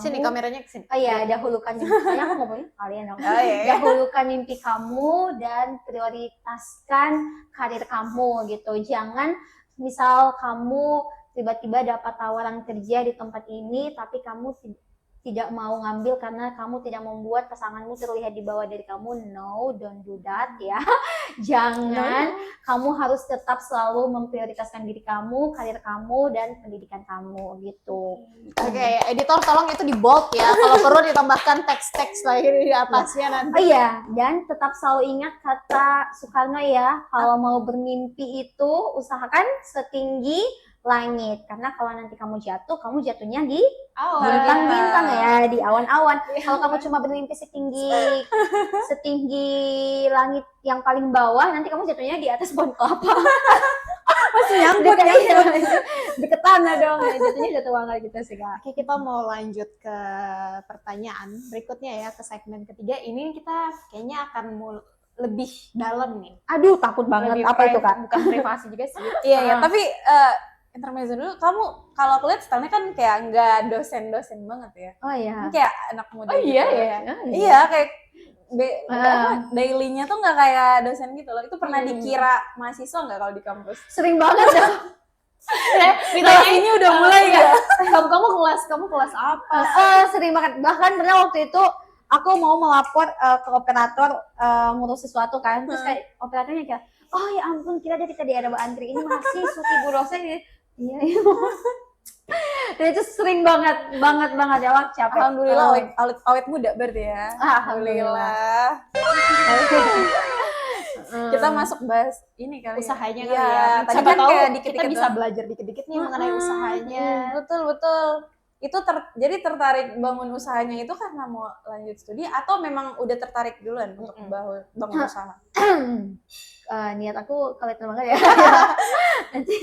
Sini kameranya ke sini. Oh iya, dahulukan mimpi. Saya aku ngomongin kalian dong. Dahulukan mimpi kamu dan prioritaskan karir kamu gitu. Jangan misal kamu tiba-tiba dapat tawaran kerja di tempat ini tapi kamu tidak mau ngambil karena kamu tidak membuat pasanganmu terlihat di bawah dari kamu. No, don't do that ya. Jangan. Kamu harus tetap selalu memprioritaskan diri kamu, karir kamu, dan pendidikan kamu gitu. Oke, editor tolong itu di bold ya. Kalau perlu ditambahkan teks-teks lagi di atasnya nanti. Oh iya, dan tetap selalu ingat kata Soekarno ya, kalau mau bermimpi itu usahakan setinggi langit, karena kalau nanti kamu jatuh, kamu jatuhnya di bintang-bintang ya, di awan-awan. Kalau kamu cuma bermimpi setinggi langit yang paling bawah, nanti kamu jatuhnya di atas pohon kelapa. Masih nyangkut deket tanah dong, jatuhnya jatuh banget gitu sih Kak. Oke, kita mau lanjut ke pertanyaan berikutnya ya, ke segmen ketiga. Ini kita kayaknya akan lebih dalam nih. Aduh, takut banget. Lebih Apa itu Kak? Bukan privasi juga sih. Iya ya, tapi intermezzo dulu, kamu kalau aku lihat stylenya kan kayak nggak dosen-dosen banget ya. Oh iya. Kayak anak muda. Oh iya gitu. ya. Iya, kayak daily-nya tuh nggak kayak dosen gitu loh. Itu pernah dikira mahasiswa nggak kalau di kampus? Sering banget ya. Nah, ini udah mulai nggak? Kamu kelas apa? Sering banget. Bahkan pernah waktu itu aku mau melapor ke operator ngurus sesuatu kan. Terus kayak operatornya kayak, oh ya ampun, kira dari tadi ada Mbak Antri, ini mahasiswa ibu dosen ini. Iya. Dan itu sering banget ya, wah capek. Alhamdulillah awet muda berarti ya. Alhamdulillah. Kita masuk bahas ini kali Usahanya ya. kali ya. Tadi Siapa kan tahu kayak kita dikit-dikit bisa belajar dikit-dikit nih mengenai usahanya. Betul. Itu jadi tertarik bangun usahanya itu karena mau lanjut studi atau memang udah tertarik duluan untuk bangun usaha? Niat aku kelihatan banget ya. Nanti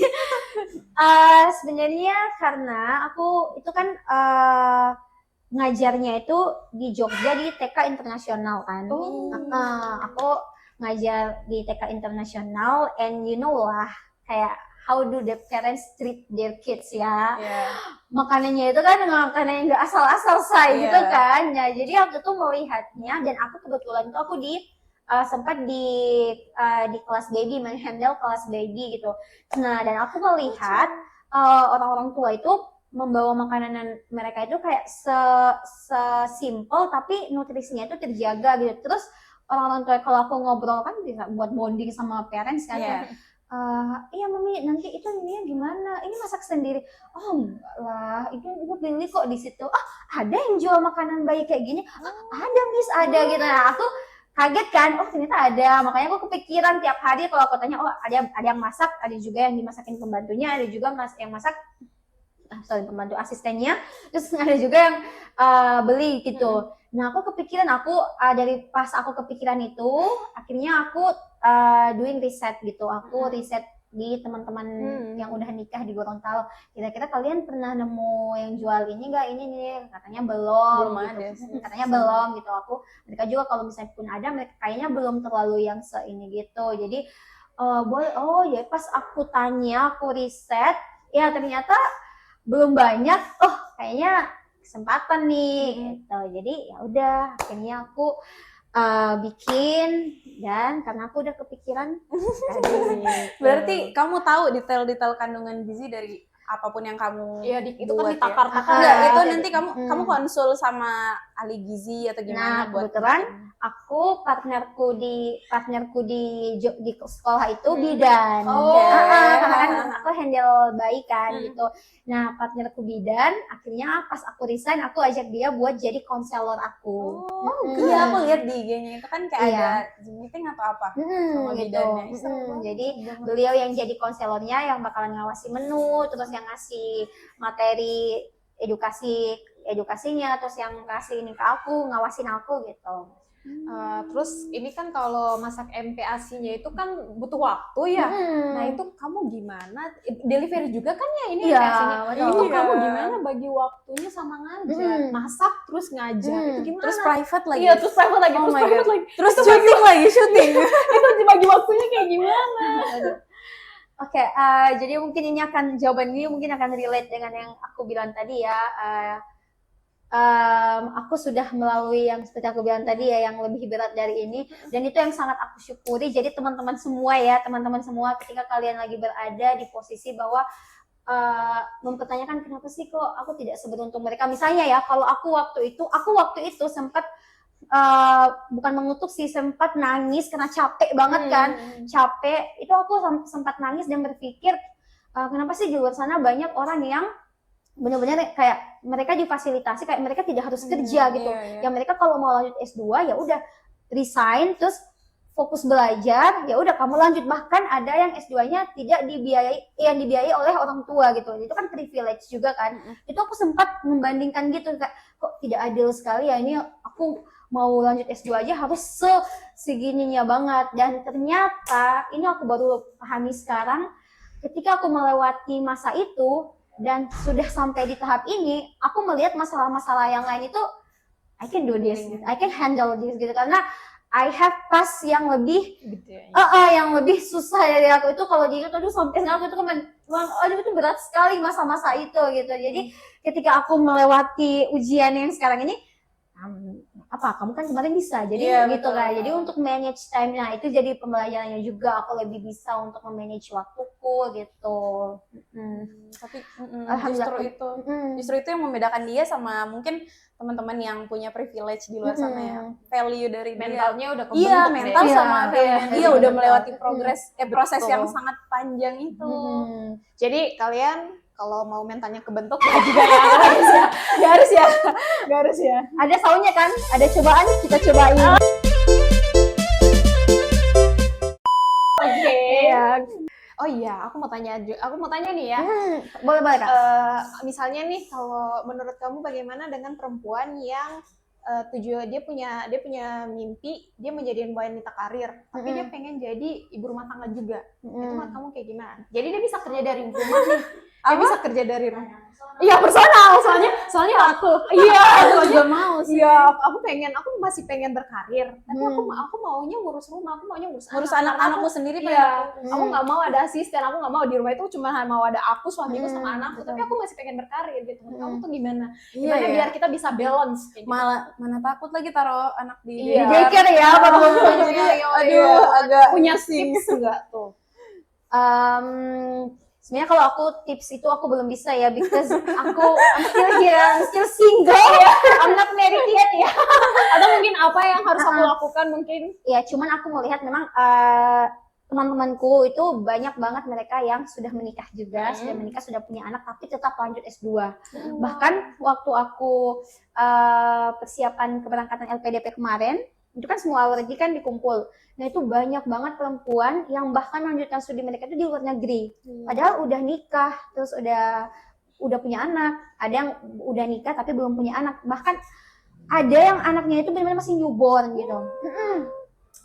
sebenarnya karena aku itu kan ngajarnya itu di Jogja di TK internasional kan. Aku ngajar di TK internasional, and you know lah kayak how do the parents treat their kids ya. Makanannya itu kan makanan yang nggak asal-asal gitu kan. Nah, jadi aku tuh melihatnya, dan aku kebetulan tuh aku sempat di kelas baby, menghandle kelas baby gitu. Nah, dan aku melihat orang-orang tua itu membawa makanan mereka itu kayak sesimpel tapi nutrisinya itu terjaga gitu. Terus orang-orang tua kalau aku ngobrol kan bisa buat bonding sama parents kan. Iya mami, nanti itu ininya gimana? Ini masak sendiri? Oh enggak lah, itu ibu beli kok di situ. Oh ada yang jual makanan bayi kayak gini? Ada Miss, ada gitu. Nah aku kaget kan, oh ternyata ada. Makanya aku kepikiran tiap hari kalau aku tanya, oh ada yang masak, ada juga yang dimasakin pembantunya, ada juga yang masak pembantu asistennya, terus ada juga yang beli gitu. Nah aku kepikiran, dari pas aku kepikiran itu, akhirnya aku doing riset gitu. Aku riset di teman-teman yang udah nikah di Gorontalo. Kira-kira kalian pernah nemu yang jual ini nggak? Ini nih katanya belum Belum gitu. ada sih. Katanya belum gitu. Mereka juga kalau misalnya pun ada, mereka kayaknya belum terlalu yang ini gitu. Jadi boleh. Oh ya, pas aku tanya, aku riset, ya ternyata belum banyak. Oh kayaknya kesempatan nih gitu. Jadi ya udah, akhirnya aku bikin, dan karena aku udah kepikiran. Berarti kamu tahu detail-detail kandungan gizi dari apapun yang kamu itu kan buat ditakar-takar. Enggak, itu Jadi, nanti kamu konsul sama ahli gizi atau gimana Nah, buat kebetulan bikin? aku partnerku di sekolah itu bidan. Oke. Karena kan aku handle bayi kan gitu. Nah, partnerku bidan, akhirnya pas aku resign aku ajak dia buat jadi konselor aku. Iya, aku lihat di IG-nya itu kan kayak Iya. ada Zoom meeting atau apa sama Gitu. bidannya. Seru banget. Jadi beliau yang jadi konselornya, yang bakalan ngawasi menu, terus yang ngasih materi edukasinya, terus yang kasih ini ke aku, ngawasin aku gitu. Terus ini kan kalau masak MPASI-nya itu kan butuh waktu ya. Nah itu kamu gimana? Delivery juga kan ya ini Iya, MPASI-nya. betul. Itu Iya. kamu gimana bagi waktunya sama ngajar? Masak terus ngajar itu gimana? Terus private lagi. Iya, terus private lagi, Oh terus my private God. lagi. Terus syuting. Itu dibagi waktunya kayak gimana? Oke, jadi mungkin jawaban ini mungkin akan relate dengan yang aku bilang tadi ya. Aku sudah melalui yang seperti aku bilang tadi ya, yang lebih berat dari ini, dan itu yang sangat aku syukuri. Jadi teman-teman semua ketika kalian lagi berada di posisi bahwa mempertanyakan kenapa sih kok aku tidak seberuntung mereka, misalnya ya, kalau aku waktu itu sempat bukan mengutuk sih, sempat nangis karena capek banget kan. Capek itu aku sempat nangis dan berpikir kenapa sih di luar sana banyak orang yang benar-benar kayak mereka difasilitasi, kayak mereka tidak harus kerja gitu. Yang mereka kalau mau lanjut S2 ya udah resign terus fokus belajar, ya udah kamu lanjut. Bahkan ada yang S2-nya tidak dibiayai oleh orang tua gitu. Itu kan privilege juga kan. Itu aku sempat membandingkan gitu, kayak kok tidak adil sekali ya, ini aku mau lanjut S2 aja harus segininya banget. Dan ternyata ini aku baru pahami sekarang, ketika aku melewati masa itu dan sudah sampai di tahap ini, aku melihat masalah-masalah yang lain itu I can do this, I can handle this gitu, karena I have task yang lebih yang lebih susah dari aku itu. Kalau di itu sampai sekarang aku itu itu berat sekali masa-masa itu gitu. Jadi ketika aku melewati ujian yang sekarang ini, kamu kan kemarin bisa, jadi gitu kan. Jadi untuk manage time-nya itu jadi pembelajarannya juga, aku lebih bisa untuk memanage waktuku gitu. Tapi justru itu yang membedakan dia sama mungkin teman-teman yang punya privilege di luar sana ya. Value dari mentalnya udah kebentuk. Iya, mental sama value dia udah melewati proses Betul. yang sangat panjang itu. Jadi kalian kalau mau mentalnya kebentuk ya juga ya, nggak harus ya. Ada saunya kan, ada cobaan, kita cobain. Oke. Iya. Oh iya, aku mau tanya nih ya. Boleh Kak. Misalnya nih, kalau menurut kamu bagaimana dengan perempuan yang tujuan dia punya mimpi dia menjadi wanita karir, tapi dia pengen jadi ibu rumah tangga juga. Itu menurut kamu kayak gimana? Jadi dia bisa kerja dari rumah nih. Dia bisa kerja dari rumah. Iya, personal, soalnya aku. Iya, aku juga mau sih. Iya, aku masih pengen berkarir, tapi aku maunya ngurus rumah, aku maunya ngurus anak-anakku sendiri. Iya, aku nggak mau ada asisten, aku nggak mau di rumah itu cuma mau ada aku, suamiku sama anakku, tapi aku masih pengen berkarir gitu. Kamu tuh gimana? Gimana biar kita bisa balance? Gitu. Mana takut lagi taruh anak di daycare ya, aduh, agak punya tips nggak tuh? Sebenarnya kalau aku tips itu aku belum bisa ya, because I'm still here, I'm still single, I'm not married yet ya. Atau mungkin apa yang harus aku lakukan mungkin? Ya, cuman aku melihat memang teman-temanku itu banyak banget mereka yang sudah menikah juga, sudah punya anak, tapi tetap lanjut S2. Bahkan waktu aku persiapan keberangkatan LPDP kemarin, itu kan semua alergi kan dikumpul. Nah itu banyak banget perempuan yang bahkan melanjutkan studi mereka itu di luar negeri. Padahal udah nikah, terus udah punya anak. Ada yang udah nikah tapi belum punya anak. Bahkan ada yang anaknya itu benar-benar masih newborn gitu.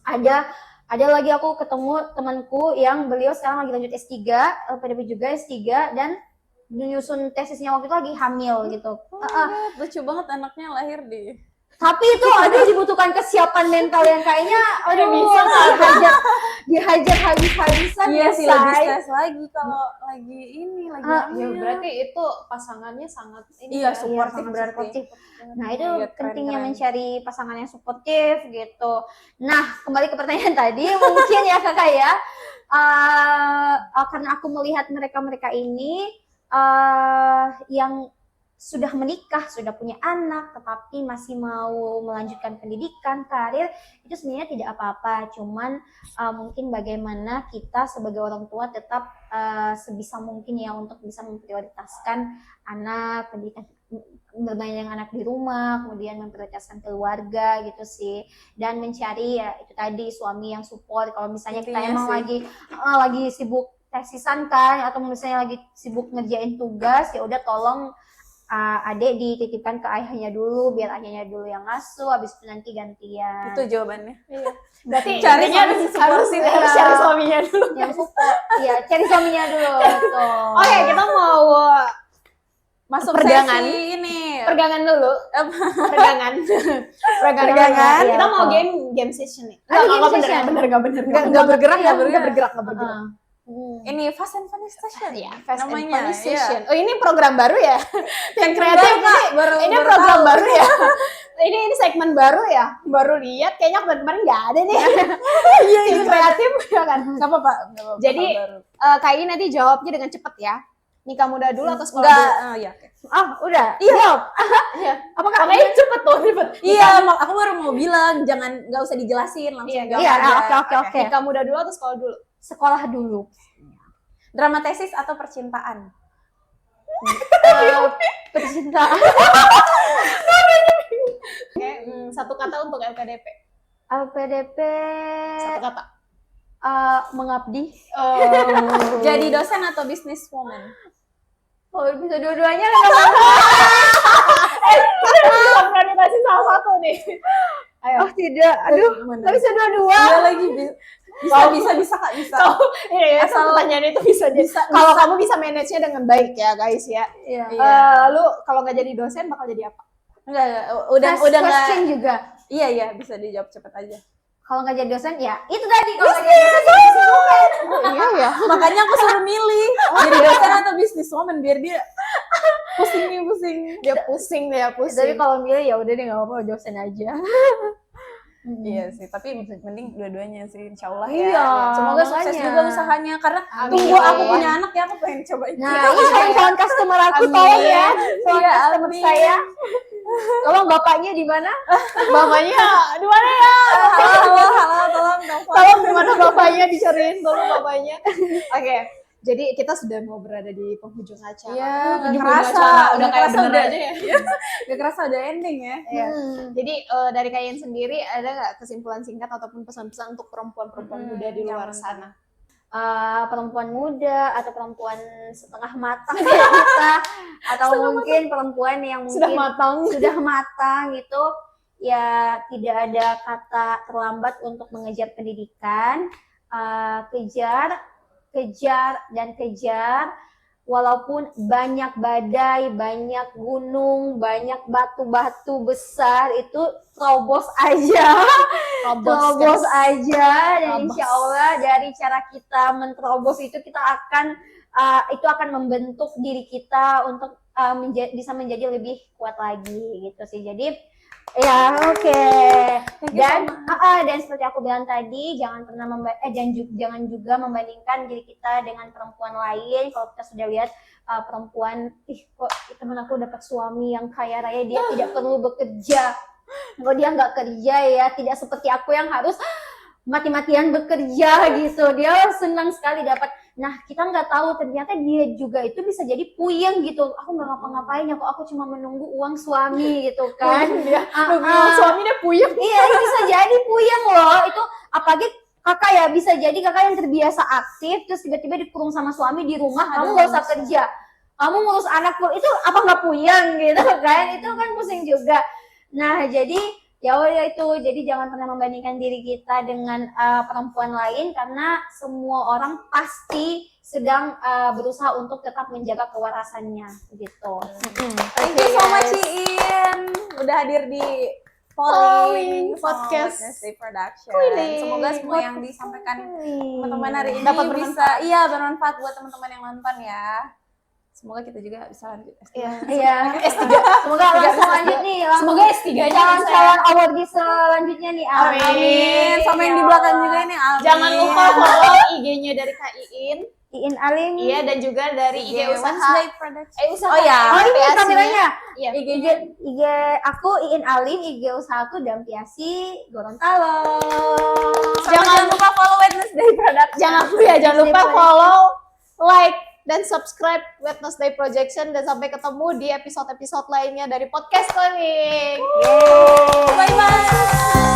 Ada Ada lagi aku ketemu temanku yang beliau sekarang lagi lanjut S3, LPDP juga S3, dan menyusun tesisnya waktu itu lagi hamil gitu. Lucu banget anaknya lahir di. Tapi itu dibutuhkan kesiapan mental yang kayaknya dihajar habis-habisan. Iya ya, sih, lebih Say. stres lagi kalau lagi Ya hamil. berarti itu pasangannya sangat ini Iya, ya. supportif sangat berarti. suportif. Nah, itu Iya, pentingnya keren. mencari pasangan yang suportif gitu. Nah, kembali ke pertanyaan tadi, mungkin ya kakak ya, karena aku melihat mereka ini yang sudah menikah, sudah punya anak, tetapi masih mau melanjutkan pendidikan, karir, itu sebenarnya tidak apa-apa. Cuman mungkin bagaimana kita sebagai orang tua tetap sebisa mungkin ya untuk bisa memprioritaskan anak, pendidikan, bermain dengan anak di rumah, kemudian memprioritaskan keluarga gitu sih, dan mencari ya itu tadi suami yang support. Kalau misalnya kita Intinya emang sih. lagi sibuk tesisan kan, atau misalnya lagi sibuk ngerjain tugas, ya udah tolong adek dititipkan ke ayahnya dulu, biar ayahnya dulu yang ngasuh, habis itu nanti gantian. Itu jawabannya. Berarti Cari intinya suami harus supportive. harus cari suaminya dulu. Yang support, ya cari suaminya dulu. Gitu. Oke, kita mau Masuk Pergangan. sesi ini. pergangan dulu. Pergangan. Pergangan, Kita iya. mau game session nih. Ada game Nggak session. bener. Nggak bergerak, Iya, nggak bergerak. Ini Ini Fast and Funny Station. ya Fast and namanya. Funny Iya. Session. Oh, ini program baru ya? Yang kreatif Enggak, nih. baru Ini baru program tahu. baru ya? Ini segmen baru ya? Baru lihat kayaknya kemarin nggak ada nih. Iya, Tim kreatif ya kan? Nggak apa-apa. nggak apa-apa, Jadi, baru. Kak ini nanti jawabnya dengan cepet ya. Nikah muda dulu atau sekolah Enggak, dulu? iya. Oke. Udah. Iya. Iya. Apakah Makanya cepet tuh, cepet. Iya, aku baru mau bilang nggak usah dijelasin langsung Iya, jawab iya, aja. oke. Nikah muda dulu atau sekolah dulu? sekolah dulu? Drama tesis atau percintaan? Percintaan. Oke, satu kata untuk LPDP. LPDP Satu kata. mengabdi. Jadi dosen atau business woman? Oh, bisa dua-duanya nggak apa-apa. Bisa berani kasih salah satu nih. Ayo. Oh tidak, aduh, Gimana? nggak bisa dua-dua. Iya lagi bisa Kak, bisa. Iya, Asal- pertanyaan itu bisa kalau kamu bisa manage-nya dengan baik ya guys ya. Iya. Lu kalau nggak jadi dosen bakal jadi apa? Enggak, udah Fast nggak. question juga. Iya, bisa dijawab cepet aja. Kalau nggak jadi dosen, ya itu tadi. Kalau nggak jadi dosen, Iya ya. Makanya aku suruh milih jadi dosen atau business woman biar dia pusing. Dia pusing. tapi kalau milih ya udah deh nggak apa-apa dosen aja. Iya sih, tapi mending dua-duanya sih, insya Allah Iya, ya. Semoga sukses makanya. juga usahanya, karena Amin. tunggu aku punya anak ya, aku pengen cobain. Nah, ini calon customer aku Amin. tolong ya, calon Iya, customer amin. saya. Tolong bapaknya di mana? Bapaknya di mana ya? Halo, tolong telepon. Tolong di mana bapaknya dicariin tolong bapaknya. Oke. Jadi kita sudah mau berada di penghujung acara. Iya, nggak Penghujung kerasa. acara. Udah Nggak kayak kerasa bener udah. aja ya. Gak kerasa udah ending ya. Iya. Jadi dari kalian sendiri ada nggak kesimpulan singkat ataupun pesan-pesan untuk perempuan-perempuan muda di luar yang sana? Perempuan muda atau perempuan setengah matang kayak kita, atau mungkin perempuan yang mungkin sudah matang gitu, ya tidak ada kata terlambat untuk mengejar pendidikan. Kejar, walaupun banyak badai, banyak gunung, banyak batu-batu besar, itu terobos aja. Terobos aja, dan insya Allah dari cara kita menerobos itu kita akan membentuk diri kita untuk bisa menjadi lebih kuat lagi gitu sih. Jadi ya oke. Dan seperti aku bilang tadi, jangan juga membandingkan diri kita dengan perempuan lain. Kalau kita sudah lihat perempuan, kok temen aku dapat suami yang kaya raya, dia tidak perlu bekerja. Kalau dia nggak kerja ya tidak seperti aku yang harus mati-matian bekerja gitu. Dia senang sekali dapat. Nah, kita nggak tahu ternyata dia juga itu bisa jadi puyeng gitu. Aku nggak ngapa-ngapain ya, kok aku cuma menunggu uang suami gitu kan. Suami dia puyeng. Iya, bisa jadi puyeng loh. Itu apalagi kakak ya, bisa jadi kakak yang terbiasa aktif terus tiba-tiba dikurung sama suami di rumah, kamu nggak usah kerja, kamu ngurus anak, itu apa nggak puyeng gitu kan? Itu kan pusing juga. Nah, jadi Ya udah itu, jadi jangan pernah membandingkan diri kita dengan perempuan lain karena semua orang pasti sedang berusaha untuk tetap menjaga kewarasannya gitu. Thank you so much Iin udah hadir di Polling Podcast Podcast Production. Wih. Semoga semua yang disampaikan teman-teman hari ini Dapat bisa bermanfaat buat teman-teman yang nonton ya. Semoga kita juga bisa lanjut S3. Iya. Semoga langsung lanjut nih. Semoga S3-nya calon award di selanjutnya nih. Amin. Sama yang di belakang juga ini. Amin. Jangan lupa follow IG-nya dari Kak Iin. Iin Alim. Iya, dan juga dari IG usaha. Wednesday Production. Usaha. Oh, ya. Oh ini Dampiasinya. tampilannya. Iya. IG aku Iin Alim, IG usahaku Dampiasi Gorontalo. Jangan lupa follow Wednesday Production. Jangan lupa follow, like, dan subscribe Wednesday Projection, dan sampai ketemu di episode-episode lainnya dari Podcast Calling. Bye bye.